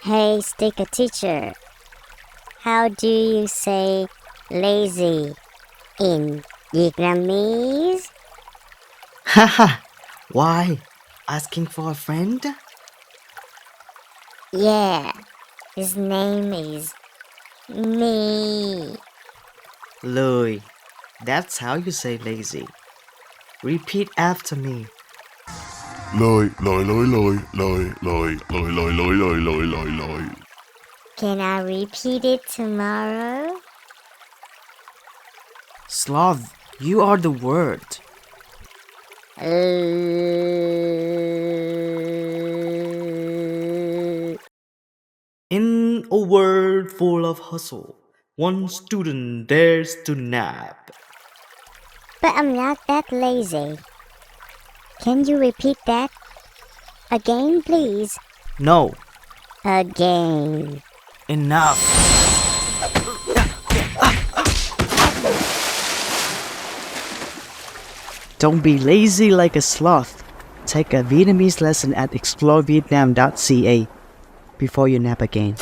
Hey, sticker teacher. How do you say lazy in Vietnamese? Haha, why? Asking for a friend? Yeah, his name is me. Lười. That's how you say lazy. Repeat after me. Lười, lười, lười, lười, lười, lười, lười, lười, lười, lười, lười, lười, lười. Can I repeat it tomorrow? Sloth, you are the word. In a world full of hustle, one student dares to nap. But I'm not that lazy. Can you repeat that? Again, please. No, Again. enough. Don't be lazy like a sloth. Take a Vietnamese lesson at explorevietnam.ca before you nap again.